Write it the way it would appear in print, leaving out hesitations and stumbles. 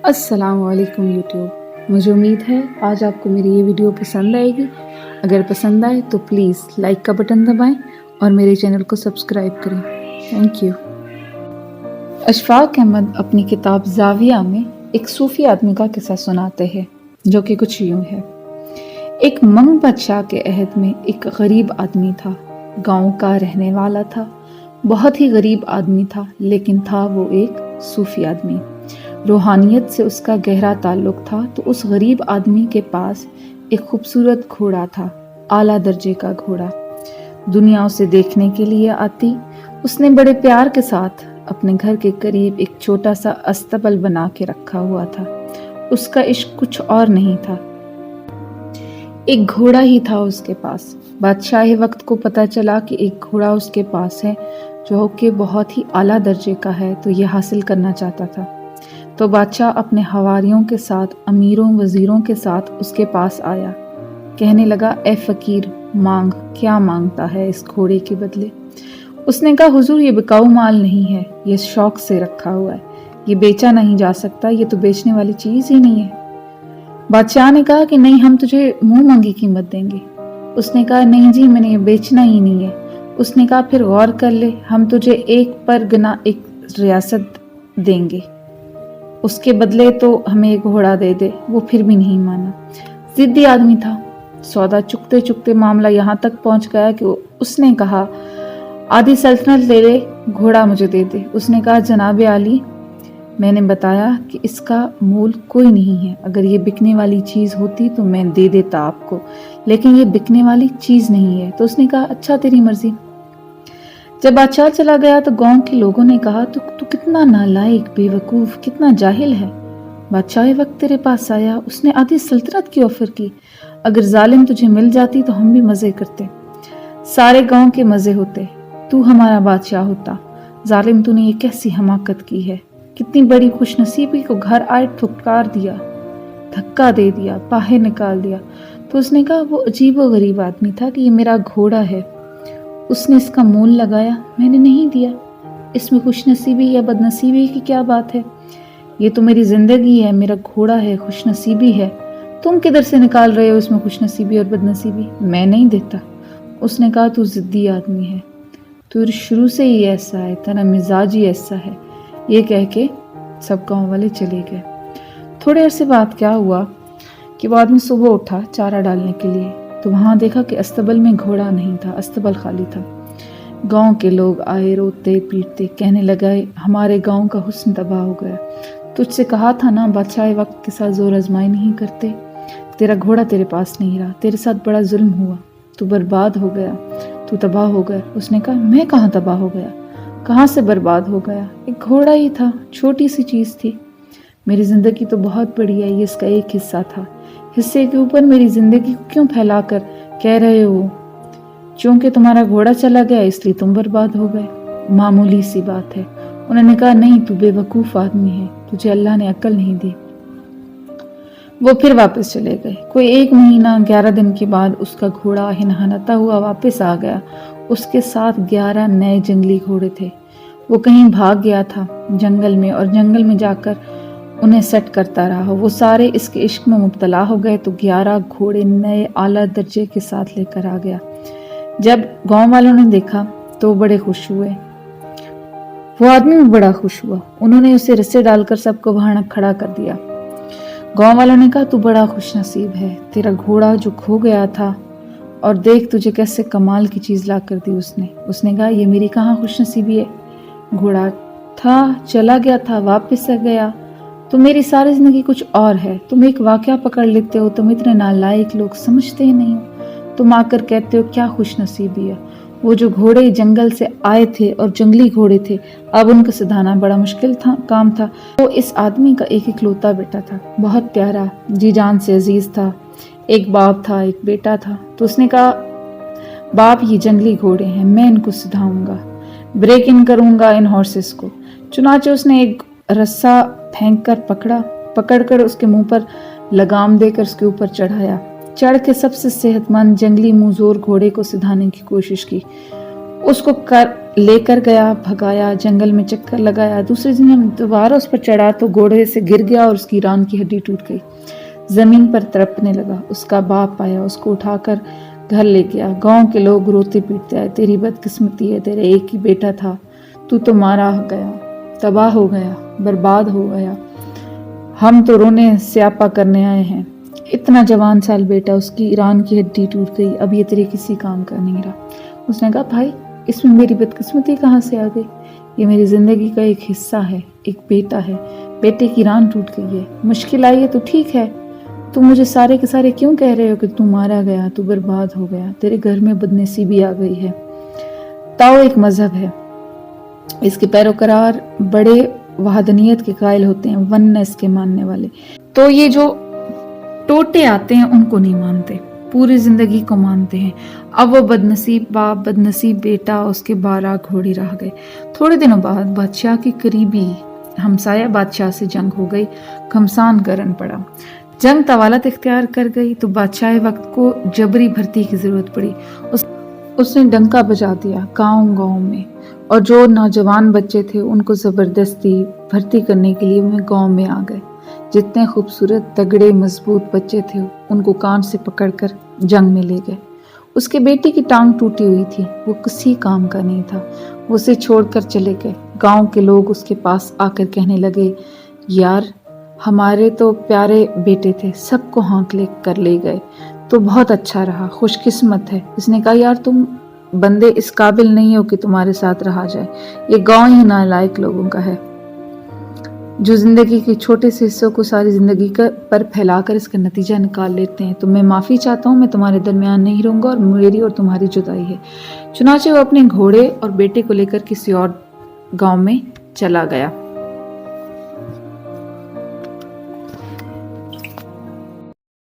अस्सलाम वालेकुम यूट्यूब। मुझे उम्मीद है आज आपको मेरी ये वीडियो पसंद आएगी। अगर पसंद आए तो प्लीज़ लाइक का बटन दबाएं और मेरे चैनल को सब्सक्राइब करें। Thank you. अशफाक अहमद अपनी किताब ज़ाविया में एक सूफ़ी आदमी का किस्सा सुनाते हैं जो कि कुछ यूँ है। एक मंग बादशाह के अहद में एक गरीब आदमी था। गाँव का रहने वाला था। बहुत ही गरीब आदमी था, लेकिन था वो एक सूफ़ी आदमी। रूहानियत से उसका गहरा ताल्लुक था। तो उस गरीब आदमी के पास एक खूबसूरत घोड़ा था, आला दर्जे का घोड़ा। दुनिया उसे देखने के लिए आती। उसने बड़े प्यार के साथ अपने घर के करीब एक छोटा सा अस्तबल बना के रखा हुआ था। उसका इश्क कुछ और नहीं था, एक घोड़ा ही था उसके पास। बादशाह वक्त को पता चला कि एक घोड़ा उसके पास है जो कि बहुत ही आला दर्जे का है, तो ये हासिल करना चाहता था। तो बादशाह अपने हवारियों के साथ, अमीरों वजीरों के साथ उसके पास आया। कहने लगा, ए फकीर, मांग, क्या मांगता है इस घोड़े के बदले? उसने कहा, हुजूर, ये बिकाऊ माल नहीं है, ये शौक से रखा हुआ है, ये बेचा नहीं जा सकता, ये तो बेचने वाली चीज ही नहीं है। बादशाह ने कहा कि नहीं, हम तुझे मुंह मांगी कीमत देंगे। उसने कहा, नहीं जी, मैंने ये बेचना ही नहीं है। उसने कहा, फिर गौर कर ले, हम तुझे एक पर गना एक रियासत देंगे, उसके बदले तो हमें एक घोड़ा दे दे। वो फिर भी नहीं माना, जिद्दी आदमी था। सौदा चुकते चुकते मामला यहाँ तक पहुंच गया कि उसने कहा, आधी सल्तनत ले ले, घोड़ा मुझे दे दे। उसने कहा, जनाबे आली, मैंने बताया कि इसका मूल कोई नहीं है। अगर ये बिकने वाली चीज होती तो मैं दे देता आपको, लेकिन ये बिकने वाली चीज नहीं है। तो उसने कहा, अच्छा, तेरी मर्जी। जब बादशाह चला गया तो गांव के लोगों ने कहा, तू कितना नालायक, बेवकूफ, कितना जाहिल है। बादशाह वक्त तेरे पास आया, उसने आधी सल्तनत की ऑफर की। अगर जालिम तुझे मिल जाती तो हम भी मजे करते, सारे गांव के मजे होते, तू हमारा बादशाह होता। जालिम, तूने ये कैसी हमाकत की है? कितनी बड़ी खुशनसीबी को घर आए ठुकरार दिया, धक्का दे दिया, बाहर निकाल दिया। तो उसने कहा, वो अजीब व गरीब आदमी था कि ये मेरा घोड़ा है, उसने इसका मोल लगाया, मैंने नहीं दिया। इसमें खुशनसीबी या बदनसीबी की क्या बात है? ये तो मेरी जिंदगी है, मेरा घोड़ा है, खुशनसीबी है। तुम किधर से निकाल रहे हो इसमें खुशनसीबी और बदनसीबी? मैं नहीं देता। उसने कहा, तू जिद्दी आदमी है, तू शुरू से ही ऐसा है, तेरा मिजाज ही ऐसा है। ये कह के सब गाँव वाले चले गए। थोड़े अरसे बाद क्या हुआ कि वो आदमी सुबह उठा चारा डालने के लिए, तो वहां देखा कि अस्तबल में घोड़ा नहीं था, अस्तबल खाली था। गांव के लोग आए, रोते पीटते, कहने लगे, हमारे गांव का हुस्न तबाह हो गया। तुझसे कहा था ना, बादशाह वक्त के साथ जोर आजमाई नहीं करते। तेरा घोड़ा तेरे पास नहीं रहा, तेरे साथ बड़ा जुल्म हुआ, तू बर्बाद हो गया, तू तबाह हो गया। उसने कहा, मैं कहाँ तबाह हो गया, कहाँ से बर्बाद हो गया? एक घोड़ा ही था, छोटी सी चीज थी। मेरी जिंदगी तो बहुत बड़ी है, ये इसका एक हिस्सा था। हिस्से के ऊपर मेरी जिंदगी को क्यों फैलाकर कह रहे हो क्योंकि तुम्हारा घोड़ा चला गया इसलिए तुम बर्बाद हो गए? मामूली सी बात है। उन्होंने कहा, नहीं, तू बेवकूफ आदमी है, तुझे अल्लाह ने अक्ल नहीं दी। वो फिर वापस चले गए। कोई 1 महीना 11 दिन के बाद उसका घोड़ा हिनहनाता हुआ वापस आ गया। उसके साथ 11 नए जंगली घोड़े थे। वो कहीं भाग गया था जंगल में, और जंगल में जाकर उन्हें सेट करता रहा। वो सारे इसके इश्क में मुब्तला हो गए। तो 11 घोड़े नए आला दर्जे के साथ लेकर आ गया। जब गांव वालों ने देखा तो बड़े खुश हुए। वो आदमी भी बड़ा खुश हुआ। उन्होंने उसे रस्से डालकर सबको वहां खड़ा कर दिया। गांव वालों ने कहा, तू बड़ा खुश नसीब है, तेरा घोड़ा जो खो गया था, और देख तुझे कैसे कमाल की चीज ला कर दी उसने। उसने कहा, ये मेरी कहाँ खुश नसीबी है? घोड़ा था, चला गया था, वापस आ गया, तो मेरी सारी जिंदगी कुछ और है। तुम एक वाकया पकड़ लेते हो, तुम इतने नालायक लोग समझते ही नहीं हो। तुम आकर कहते हो क्या खुश नसीबी है। वो जो घोड़े जंगल से आए थे और जंगली घोड़े थे, अब उनको सिधाना बड़ा मुश्किल काम था। वो इस आदमी का एक इकलौता बेटा था, बहुत प्यारा, जी जान से अजीज था। एक बाप था, एक बेटा था। तो उसने कहा, बाप, ये जंगली घोड़े हैं, मैं इनको सिधाऊंगा, ब्रेक इन करूंगा इन हॉर्सेस को। चुनाचे उसने एक रस्सा फेंक कर पकड़कर उसके मुंह पर लगाम देकर उसके ऊपर चढ़ाया। चढ़ के सबसे सेहतमंद जंगली मुंहजोर घोड़े को सिधाने की कोशिश की। उसको लेकर गया, भगाया, जंगल में चक्कर लगाया। दूसरे दिन जब दोबारा उस पर चढ़ा तो घोड़े से गिर गया और उसकी रान की हड्डी टूट गई। जमीन पर तड़पने लगा। उसका बाप आया, उसको उठाकर घर ले गया। गांव के लोग रोते पीटते आए, तेरी बदकिस्मती है, तेरा एक ही बेटा था, तू तो मारा गया, तबाह हो गया, बर्बाद हो गया, हम तो रोने स्यापा करने आए हैं। इतना जवान साल बेटा, उसकी रान की हड्डी टूट गई, अब ये तेरे किसी काम का नहीं रहा। उसने कहा, भाई इसमें मेरी बदकिस्मती कहाँ से आ गई? ये मेरी जिंदगी का एक हिस्सा है, एक बेटा है, बेटे की रान टूट गई है, मुश्किल आई है तो ठीक है, तुम मुझे सारे के सारे क्यों कह रहे हो कि तू मारा गया, तू बर्बाद हो गया, तेरे घर में बदनसीबी आ गई है। ताओ एक मजहब है, इसके पैरोकार बड़े वहादनियत के कायल होते हैं, वननेस के मानने वाले। तो ये जो टोटे आते हैं उनको नहीं मानते, पूरी जिंदगी को मानते हैं। अब वो बदनसीब बाप, बदनसीब बेटा, उसके 12 घोड़े रह गए। थोड़े दिनों बाद बादशाह की करीबी हमसाया बादशाह से जंग हो गई, घमसान करन पड़ा। जंग तवालत इख्तियार कर गई तो बादशाह वक्त को जबरी भर्ती की जरूरत पड़ी। उसने डंका बजा दिया गांव में, और जो नौजवान बच्चे थे उनको जबरदस्ती भर्ती करने के लिए वे गांव में आ गए। जितने खूबसूरत तगड़े मजबूत बच्चे थे उनको कान से पकड़कर जंग में ले गए। उसके बेटे की टांग टूटी हुई थी, वो किसी काम का नहीं था, वो उसे छोड़कर चले गए। गांव के लोग उसके पास आकर कहने लगे, यार हमारे तो प्यारे बेटे थे, सबको हाँक ले कर ले गए, तो बहुत अच्छा रहा, खुशकिस्मत है। इसने कहा, यार तुम बंदे इस काबिल नहीं हो कि तुम्हारे साथ रहा जाए, ये गांव ही नालायक लोगों का है जो जिंदगी के छोटे से हिस्सों को सारी जिंदगी पर फैलाकर इसका नतीजा निकाल लेते हैं। तो मैं माफ़ी चाहता हूँ, मैं तुम्हारे दरमियान नहीं रहूँगा और मेरी और तुम्हारी जुदाई है। चुनाचे वो अपने घोड़े और बेटे को लेकर किसी और गांव में चला गया।